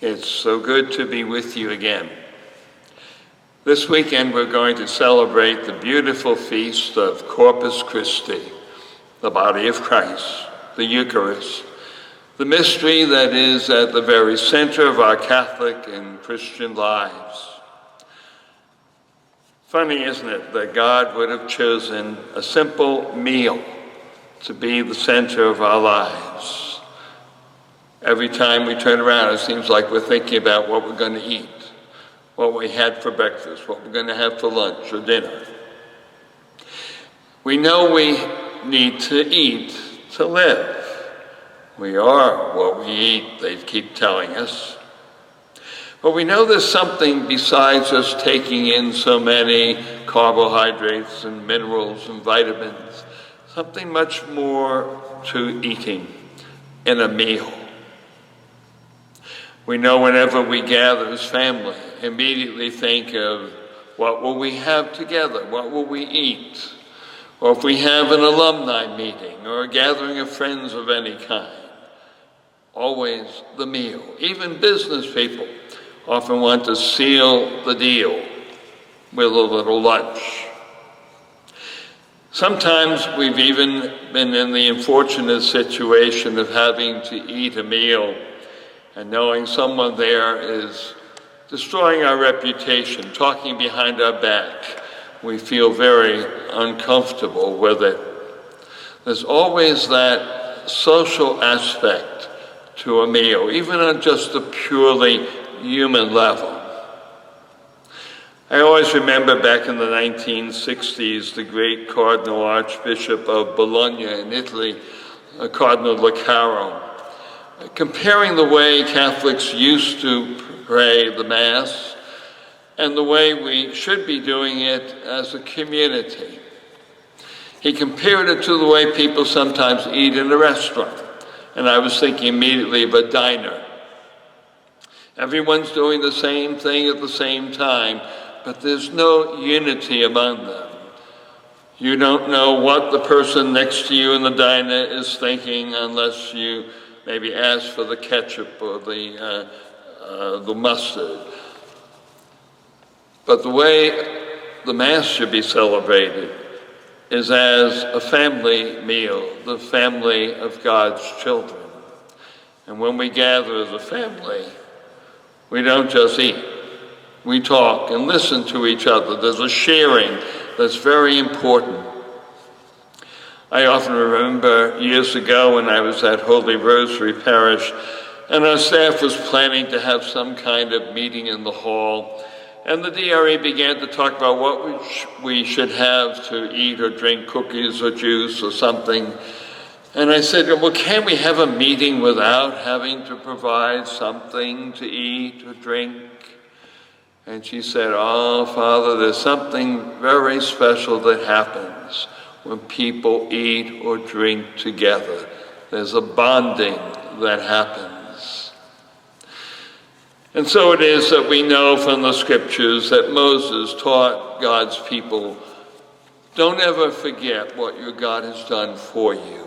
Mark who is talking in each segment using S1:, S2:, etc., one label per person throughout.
S1: It's so good to be with you again. This weekend we're going to celebrate the beautiful feast of Corpus Christi, the body of Christ, the Eucharist, the mystery that is at the very center of our Catholic and Christian lives. Funny, isn't it, that God would have chosen a simple meal to be the center of our lives. Every time we turn around, it seems like we're thinking about what we're going to eat, what we had for breakfast, what we're going to have for lunch or dinner. We know we need to eat to live. We are what we eat, they keep telling us. But we know there's something besides us taking in so many carbohydrates and minerals and vitamins, something much more to eating in a meal. We know whenever we gather as family, immediately think of what will we have together, what will we eat? Or if we have an alumni meeting or a gathering of friends of any kind, always the meal. Even business people often want to seal the deal with a little lunch. Sometimes we've even been in the unfortunate situation of having to eat a meal and knowing someone there is destroying our reputation, talking behind our back. We feel very uncomfortable with it. There's always that social aspect to a meal, even on just a purely human level. I always remember back in the 1960s, the great Cardinal Archbishop of Bologna in Italy, Cardinal Leccaro, comparing the way Catholics used to pray the Mass and the way we should be doing it as a community. He compared it to the way people sometimes eat in a restaurant. And I was thinking immediately of a diner. Everyone's doing the same thing at the same time, but there's no unity among them. You don't know what the person next to you in the diner is thinking unless you maybe ask for the ketchup or the mustard. But the way the Mass should be celebrated is as a family meal, the family of God's children. And when we gather as a family, we don't just eat. We talk and listen to each other. There's a sharing that's very important. I often remember years ago when I was at Holy Rosary Parish, and our staff was planning to have some kind of meeting in the hall, and the DRE began to talk about what we should have to eat or drink, cookies or juice or something. And I said, well, can't we have a meeting without having to provide something to eat or drink? And she said, oh, Father, there's something very special that happens when people eat or drink together. There's a bonding that happens. And so it is that we know from the scriptures that Moses taught God's people, don't ever forget what your God has done for you.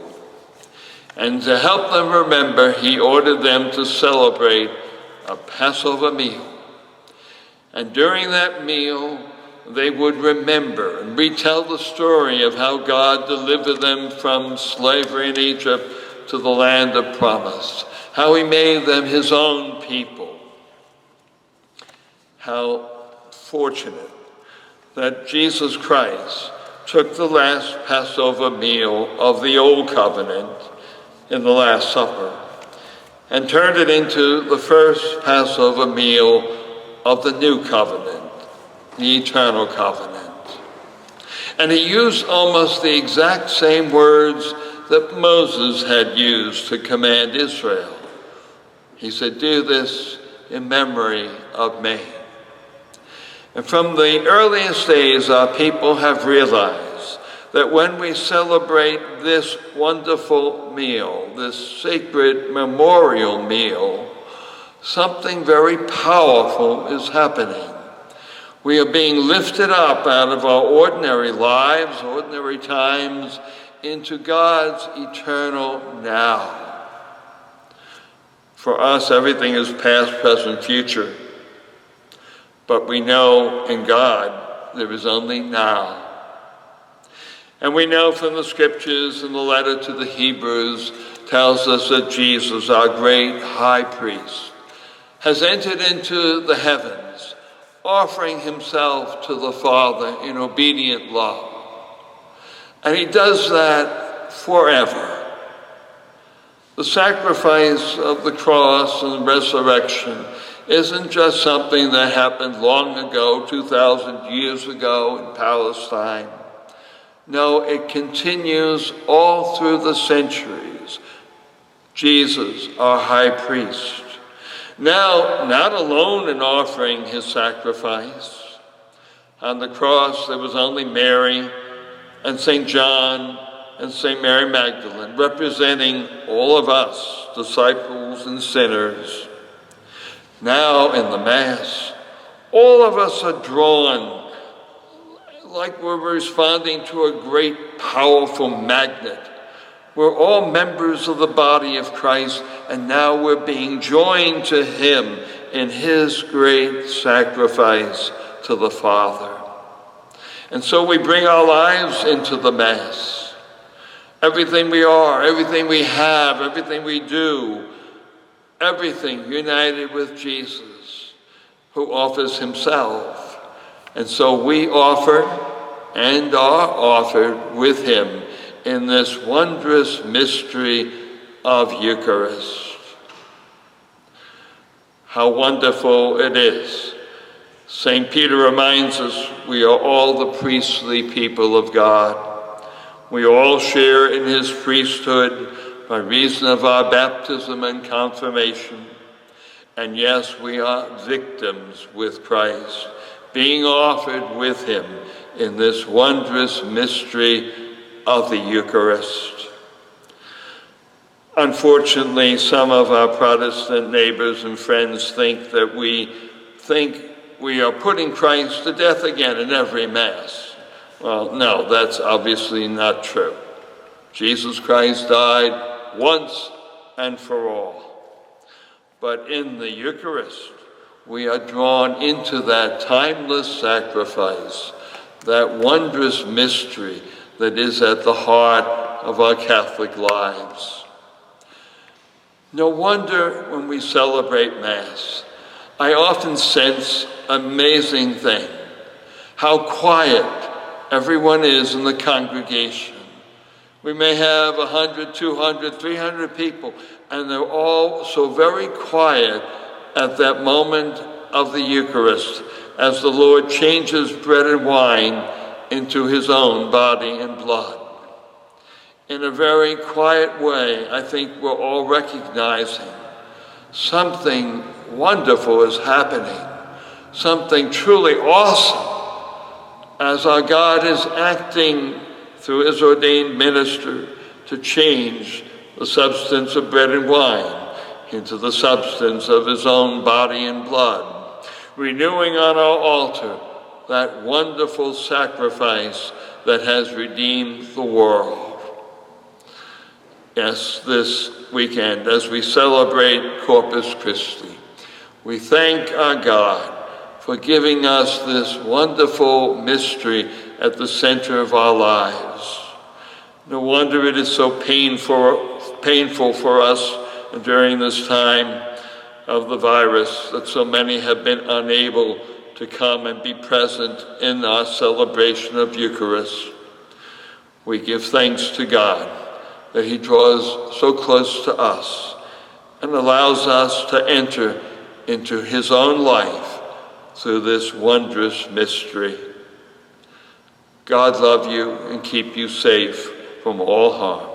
S1: And to help them remember, he ordered them to celebrate a Passover meal. And during that meal, they would remember and retell the story of how God delivered them from slavery in Egypt to the land of promise, how he made them his own people. How fortunate that Jesus Christ took the last Passover meal of the Old Covenant in the Last Supper and turned it into the first Passover meal of the New Covenant, the eternal covenant. And he used almost the exact same words that Moses had used to command Israel. He said, do this in memory of me. And from the earliest days, our people have realized that when we celebrate this wonderful meal, this sacred memorial meal, something very powerful is happening. We are being lifted up out of our ordinary lives, ordinary times, into God's eternal now. For us, everything is past, present, future. But we know in God there is only now. And we know from the scriptures and the letter to the Hebrews tells us that Jesus, our great high priest, has entered into the heavens, offering himself to the Father in obedient love. And he does that forever. The sacrifice of the cross and resurrection isn't just something that happened long ago, 2,000 years ago in Palestine. No, it continues all through the centuries. Jesus, our high priest, now not alone in offering his sacrifice. On the cross, there was only Mary and St. John and St. Mary Magdalene, representing all of us, disciples and sinners. Now in the Mass, all of us are drawn like we're responding to a great, powerful magnet. We're all members of the body of Christ, and now we're being joined to him in his great sacrifice to the Father. And so we bring our lives into the Mass. Everything we are, everything we have, everything we do, everything united with Jesus, who offers himself. And so we offer and are offered with him in this wondrous mystery of Eucharist. How wonderful it is. St. Peter reminds us we are all the priestly people of God. We all share in his priesthood by reason of our baptism and confirmation. And yes, we are victims with Christ, being offered with him in this wondrous mystery of the Eucharist. Unfortunately, some of our Protestant neighbors and friends think we are putting Christ to death again in every Mass. Well, no, that's obviously not true. Jesus Christ died once and for all. But in the Eucharist, we are drawn into that timeless sacrifice, that wondrous mystery that is at the heart of our Catholic lives. No wonder when we celebrate Mass, I often sense an amazing thing, how quiet everyone is in the congregation. We may have 100, 200, 300 people, and they're all so very quiet at that moment of the Eucharist as the Lord changes bread and wine into his own body and blood. In a very quiet way, I think we're all recognizing something wonderful is happening, something truly awesome, as our God is acting through his ordained minister to change the substance of bread and wine into the substance of his own body and blood, renewing on our altar that wonderful sacrifice that has redeemed the world. Yes, this weekend, as we celebrate Corpus Christi, we thank our God for giving us this wonderful mystery at the center of our lives. No wonder it is so painful for us during this time of the virus that so many have been unable to come and be present in our celebration of Eucharist. We give thanks to God that he draws so close to us and allows us to enter into his own life through this wondrous mystery. God love you and keep you safe from all harm.